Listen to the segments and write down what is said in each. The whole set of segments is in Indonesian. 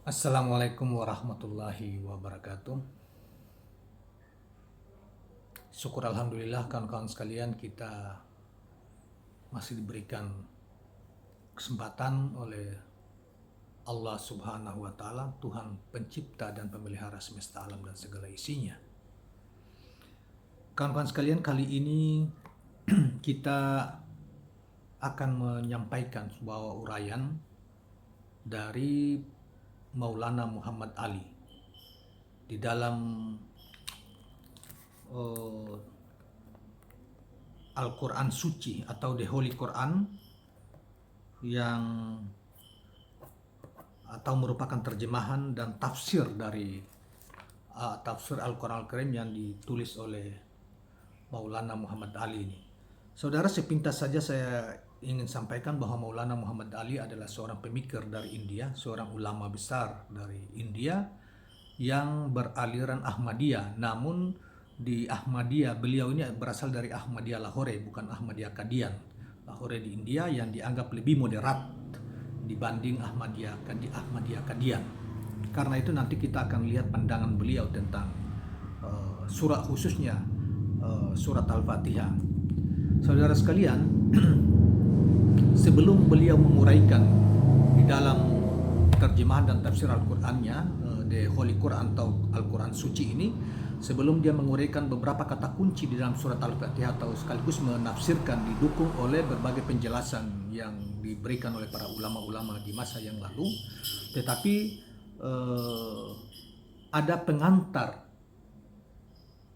Assalamualaikum warahmatullahi wabarakatuh. Syukur alhamdulillah kawan-kawan sekalian, kita masih diberikan kesempatan oleh Allah Subhanahu wa taala, Tuhan pencipta dan pemelihara semesta alam dan segala isinya. Kawan-kawan sekalian, kali ini kita akan menyampaikan sebuah uraian dari Maulana Muhammad Ali di dalam Al-Quran Suci atau The Holy Quran, yang atau merupakan terjemahan dan tafsir dari tafsir Al-Quran Al-Karim yang ditulis oleh Maulana Muhammad Ali ini. Saudara, sepintas saja saya ingin sampaikan bahwa Maulana Muhammad Ali adalah seorang pemikir dari India, seorang ulama besar dari India yang beraliran Ahmadiyah. Namun di Ahmadiyah, beliau ini berasal dari Ahmadiyah Lahore, bukan Ahmadiyah Kadian. Lahore di India yang dianggap lebih moderat dibanding Ahmadiyah Kadian. Karena itu nanti kita akan lihat pandangan beliau tentang surat, khususnya surat Al-Fatihah. Saudara sekalian, sebelum beliau menguraikan di dalam terjemahan dan tafsir Al-Qur'annya, The Holy Quran atau Al-Quran Suci ini, sebelum dia menguraikan beberapa kata kunci di dalam surat Al-Fatihah atau sekaligus menafsirkan, didukung oleh berbagai penjelasan yang diberikan oleh para ulama-ulama di masa yang lalu, tetapi ada pengantar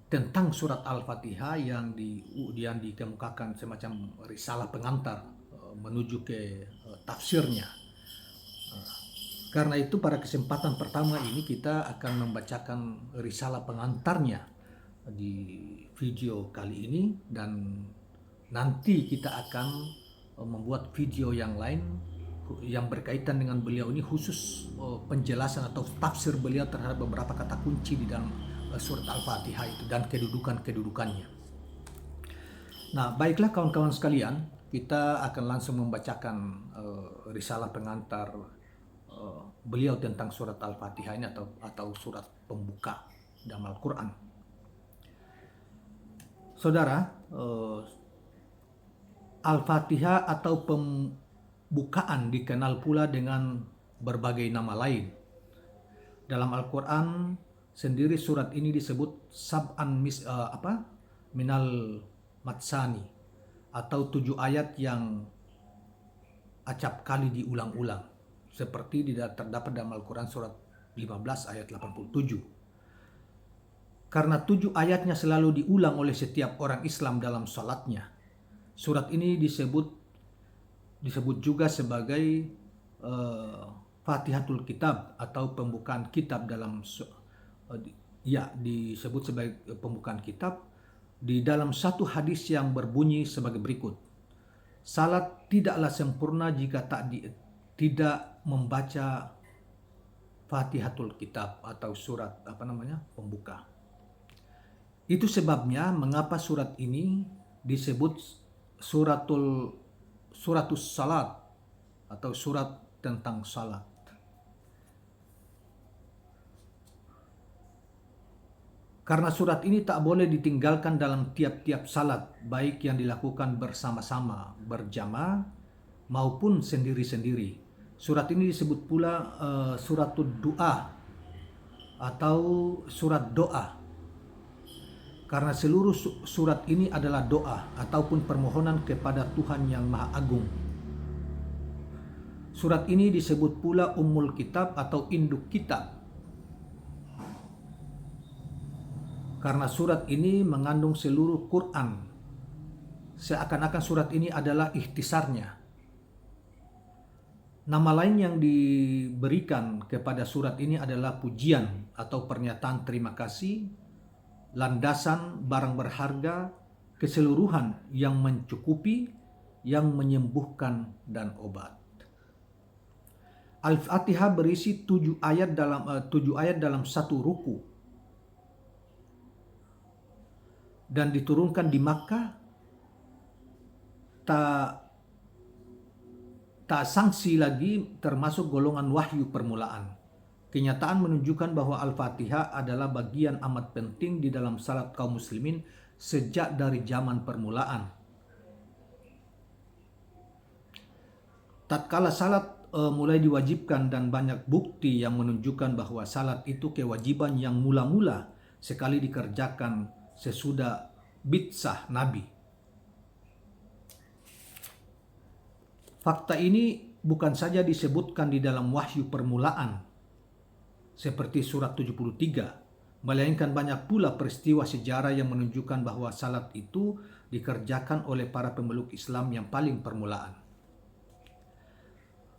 tentang surat Al-Fatihah yang dikemukakan semacam risalah pengantar menuju ke tafsirnya. Karena itu pada kesempatan pertama ini kita akan membacakan risalah pengantarnya di video kali ini, dan nanti kita akan membuat video yang lain yang berkaitan dengan beliau ini, khusus penjelasan atau tafsir beliau terhadap beberapa kata kunci di dalam surat Al-Fatihah itu dan kedudukannya. Nah, baiklah kawan-kawan sekalian, kita akan langsung membacakan risalah pengantar beliau tentang surat Al-Fatihah ini atau surat pembuka dalam Al-Quran. Saudara, Al-Fatihah atau pembukaan dikenal pula dengan berbagai nama lain. Dalam Al-Quran sendiri surat ini disebut minal matsani, atau 7 ayat yang acap kali diulang-ulang, seperti terdapat dalam Al-Quran surat 15 ayat 87. Karena 7 ayatnya selalu diulang oleh setiap orang Islam dalam salatnya, surat ini disebut juga sebagai Fatihatul Kitab atau pembukaan kitab dalam disebut sebagai pembukaan kitab di dalam satu hadis yang berbunyi sebagai berikut: salat tidaklah sempurna jika tidak membaca Fatihatul Kitab atau surat pembuka. Itu sebabnya mengapa surat ini disebut suratus salat atau surat tentang salat. Karena surat ini tak boleh ditinggalkan dalam tiap-tiap salat, baik yang dilakukan bersama-sama, berjamaah maupun sendiri-sendiri. Surat ini disebut pula suratul doa atau surat doa, karena seluruh surat ini adalah doa ataupun permohonan kepada Tuhan yang Maha Agung. Surat ini disebut pula Ummul Kitab atau induk kitab, karena surat ini mengandung seluruh Quran. Seakan-akan surat ini adalah ikhtisarnya. Nama lain yang diberikan kepada surat ini adalah pujian atau pernyataan terima kasih, landasan, barang berharga, keseluruhan yang mencukupi, yang menyembuhkan, dan obat. Al-Fatihah berisi 7 ayat dalam satu ruku dan diturunkan di Makkah, tak sanksi lagi termasuk golongan wahyu permulaan. Kenyataan menunjukkan bahwa Al-Fatihah adalah bagian amat penting di dalam salat kaum muslimin sejak dari zaman permulaan. Tatkala salat mulai diwajibkan dan banyak bukti yang menunjukkan bahwa salat itu kewajiban yang mula-mula sekali dikerjakan sesudah bitsah Nabi. Fakta ini bukan saja disebutkan di dalam wahyu permulaan seperti surat 73, melainkan banyak pula peristiwa sejarah yang menunjukkan bahwa salat itu dikerjakan oleh para pemeluk Islam yang paling permulaan.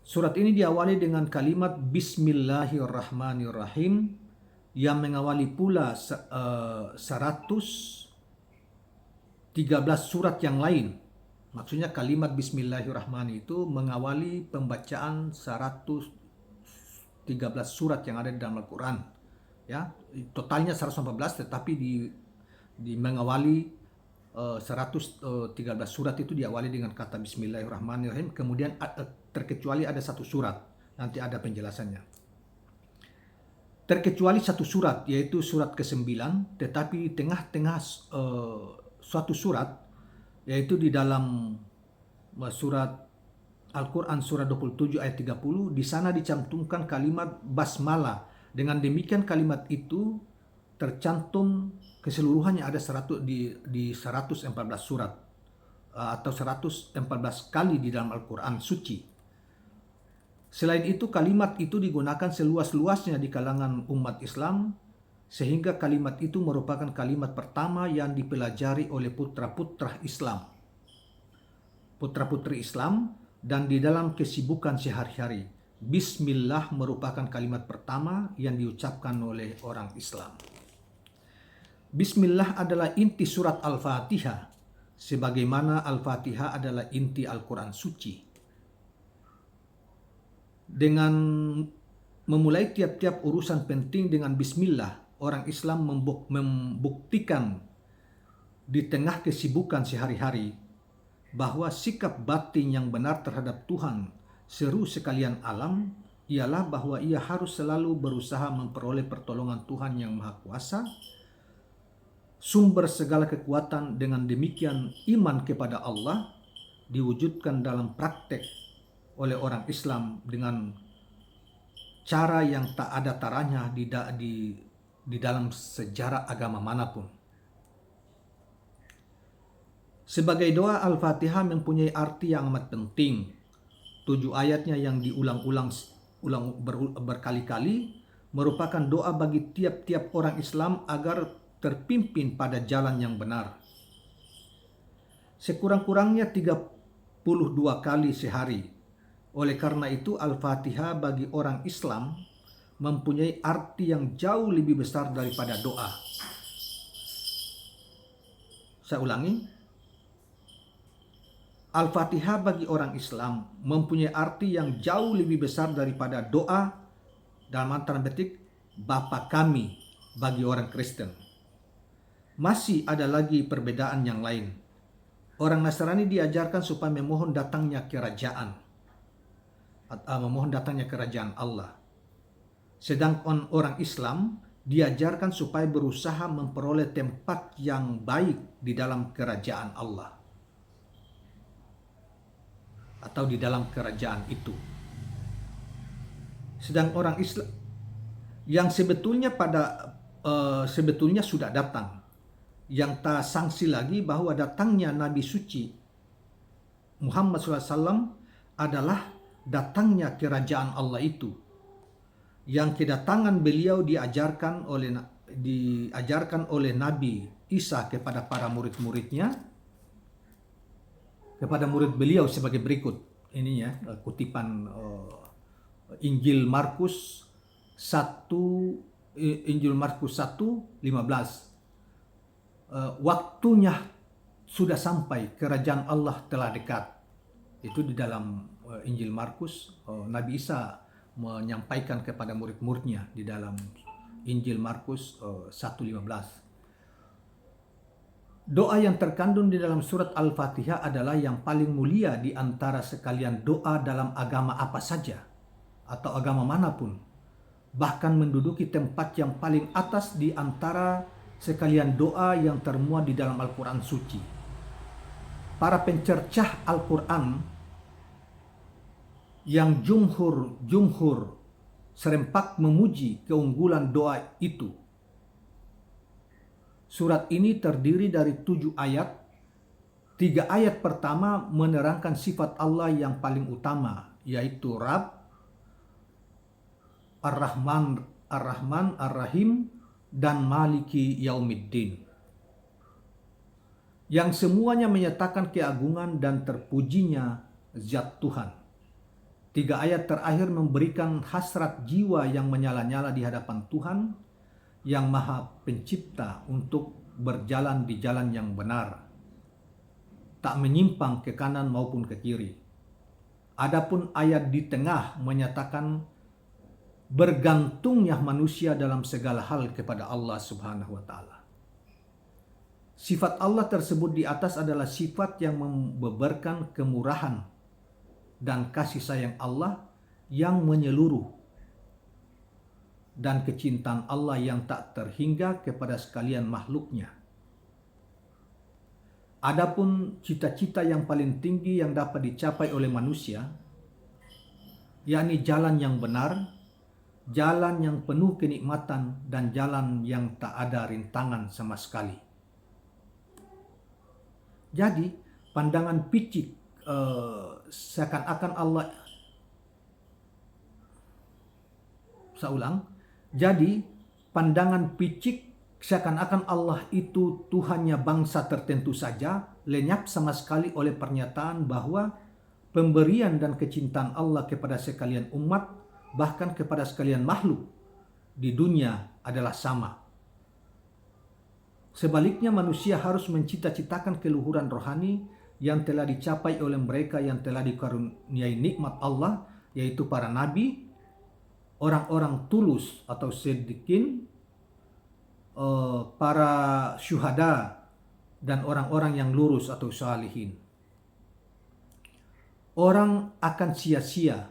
Surat ini diawali dengan kalimat Bismillahirrahmanirrahim yang mengawali pula 113 surat yang lain. Maksudnya kalimat Bismillahirrahmanirrahim itu mengawali pembacaan 113 surat yang ada di dalam Al-Quran. Ya, totalnya 114, tetapi di mengawali 113 surat itu diawali dengan kata Bismillahirrahmanirrahim. Kemudian terkecuali ada satu surat, nanti ada penjelasannya. Terkecuali satu surat, yaitu surat ke-9, tetapi di tengah-tengah suatu surat, yaitu di dalam surat Al-Quran surat 27 ayat 30, di sana dicantumkan kalimat basmalah. Dengan demikian kalimat itu tercantum keseluruhannya ada 100 di 114 surat atau 114 kali di dalam Al-Quran suci. Selain itu kalimat itu digunakan seluas-luasnya di kalangan umat Islam, sehingga kalimat itu merupakan kalimat pertama yang dipelajari oleh putra-putra Islam. Putra-putri Islam, dan di dalam kesibukan sehari-hari, Bismillah merupakan kalimat pertama yang diucapkan oleh orang Islam. Bismillah adalah inti surat Al-Fatihah, sebagaimana Al-Fatihah adalah inti Al-Quran suci. Dengan memulai tiap-tiap urusan penting dengan Bismillah, orang Islam membuktikan di tengah kesibukan sehari-hari bahwa sikap batin yang benar terhadap Tuhan seru sekalian alam ialah bahwa ia harus selalu berusaha memperoleh pertolongan Tuhan yang Maha Kuasa, sumber segala kekuatan. Dengan demikian iman kepada Allah diwujudkan dalam praktek oleh orang Islam dengan cara yang tak ada taranya di dalam sejarah agama manapun. Sebagai doa, Al-Fatihah mempunyai arti yang amat penting. 7 ayatnya yang diulang-ulang berkali-kali merupakan doa bagi tiap-tiap orang Islam agar terpimpin pada jalan yang benar. Sekurang-kurangnya 32 kali sehari. Oleh karena itu, Al-Fatihah bagi orang Islam mempunyai arti yang jauh lebih besar daripada doa. Saya ulangi. Al-Fatihah bagi orang Islam mempunyai arti yang jauh lebih besar daripada doa, dalam antara petik Bapa kami bagi orang Kristen. Masih ada lagi perbedaan yang lain. Orang Nasrani diajarkan supaya memohon datangnya kerajaan Allah. Sedangkan orang Islam diajarkan supaya berusaha memperoleh tempat yang baik di dalam kerajaan Allah, atau di dalam kerajaan itu. Sedang orang Islam yang sebetulnya sudah datang, yang tak sangsi lagi bahwa datangnya Nabi suci Muhammad SAW adalah datangnya kerajaan Allah itu, yang kedatangan beliau diajarkan oleh Nabi Isa kepada para murid-muridnya, kepada murid beliau sebagai berikut. Ini ya, kutipan Injil Markus 1:15. Waktunya sudah sampai, kerajaan Allah telah dekat. Itu di dalam Injil Markus. Nabi Isa menyampaikan kepada murid-muridnya di dalam Injil Markus 1:15. Doa yang terkandung di dalam surat Al-Fatihah adalah yang paling mulia di antara sekalian doa dalam agama apa saja atau agama manapun. bahkan menduduki tempat yang paling atas di antara sekalian doa yang termuat di dalam Al-Quran suci. Para pencercah Al-Quran yang jumhur serempak memuji keunggulan doa itu. Surat ini terdiri dari 7 ayat. 3 ayat pertama menerangkan sifat Allah yang paling utama, yaitu Rabb, Ar-Rahman, Ar-Rahim, dan Maliki Yaumiddin, yang semuanya menyatakan keagungan dan terpujinya zat Tuhan. 3 ayat terakhir memberikan hasrat jiwa yang menyala-nyala di hadapan Tuhan yang Maha Pencipta untuk berjalan di jalan yang benar, tak menyimpang ke kanan maupun ke kiri. Adapun ayat di tengah menyatakan bergantungnya manusia dalam segala hal kepada Allah Subhanahu wa Ta'ala. Sifat Allah tersebut di atas adalah sifat yang membeberkan kemurahan dan kasih sayang Allah yang menyeluruh, dan kecintaan Allah yang tak terhingga kepada sekalian makhluknya. Adapun cita-cita yang paling tinggi yang dapat dicapai oleh manusia, yakni jalan yang benar, jalan yang penuh kenikmatan, dan jalan yang tak ada rintangan sama sekali. Jadi pandangan picik seakan-akan Allah, jadi pandangan picik seakan-akan Allah itu Tuhannya bangsa tertentu saja, lenyap sama sekali oleh pernyataan bahwa pemberian dan kecintaan Allah kepada sekalian umat, bahkan kepada sekalian makhluk di dunia adalah sama. Sebaliknya manusia harus mencita-citakan keluhuran rohani yang telah dicapai oleh mereka yang telah dikaruniai nikmat Allah, yaitu para nabi, orang-orang tulus atau siddiqin, para syuhada, dan orang-orang yang lurus atau salihin. Orang akan sia-sia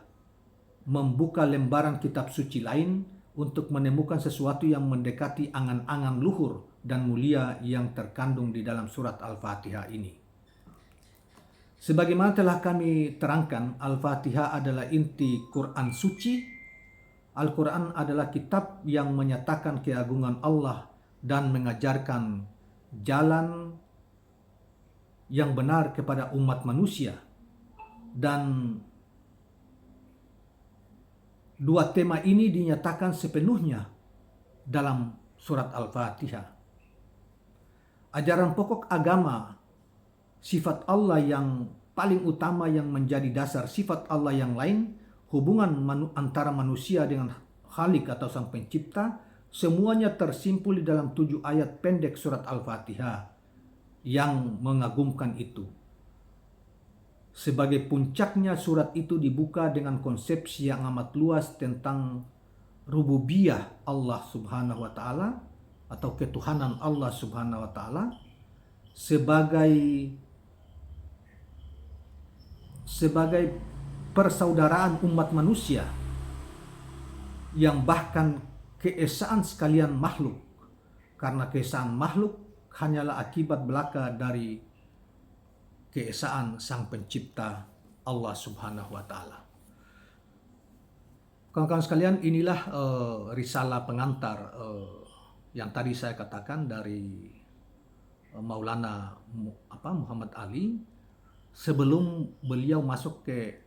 membuka lembaran kitab suci lain untuk menemukan sesuatu yang mendekati angan-angan luhur dan mulia yang terkandung di dalam surat Al-Fatihah ini. Sebagaimana telah kami terangkan, Al-Fatihah adalah inti Quran suci. Al-Quran adalah kitab yang menyatakan keagungan Allah dan mengajarkan jalan yang benar kepada umat manusia. Dan dua tema ini dinyatakan sepenuhnya dalam surat Al-Fatihah. Ajaran pokok agama, sifat Allah yang paling utama yang menjadi dasar sifat Allah yang lain, hubungan antara manusia dengan Khalik atau Sang Pencipta, semuanya tersimpul di dalam 7 ayat pendek surat Al-Fatihah yang mengagumkan itu. Sebagai puncaknya, surat itu dibuka dengan konsepsi yang amat luas tentang rububiyah Allah Subhanahu wa Ta'ala atau ketuhanan Allah Subhanahu wa Ta'ala sebagai persaudaraan umat manusia yang bahkan keesaan sekalian makhluk, karena keesaan makhluk hanyalah akibat belaka dari keesaan Sang Pencipta Allah Subhanahu wa Ta'ala. Kawan-kawan sekalian, inilah risalah pengantar yang tadi saya katakan dari Maulana Muhammad Ali sebelum beliau masuk ke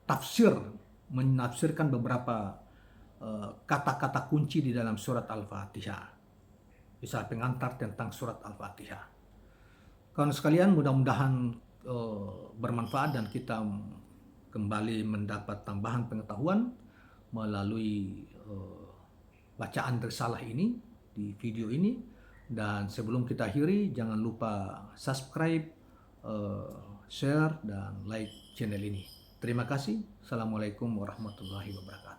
tafsir, menafsirkan beberapa kata-kata kunci di dalam surat Al-Fatihah. Risalah pengantar tentang surat Al-Fatihah. Kawan sekalian, mudah-mudahan bermanfaat dan kita kembali mendapat tambahan pengetahuan melalui bacaan risalah ini di video ini. Dan sebelum kita akhiri, jangan lupa subscribe, share, dan like channel ini. Terima kasih. Assalamualaikum warahmatullahi wabarakatuh.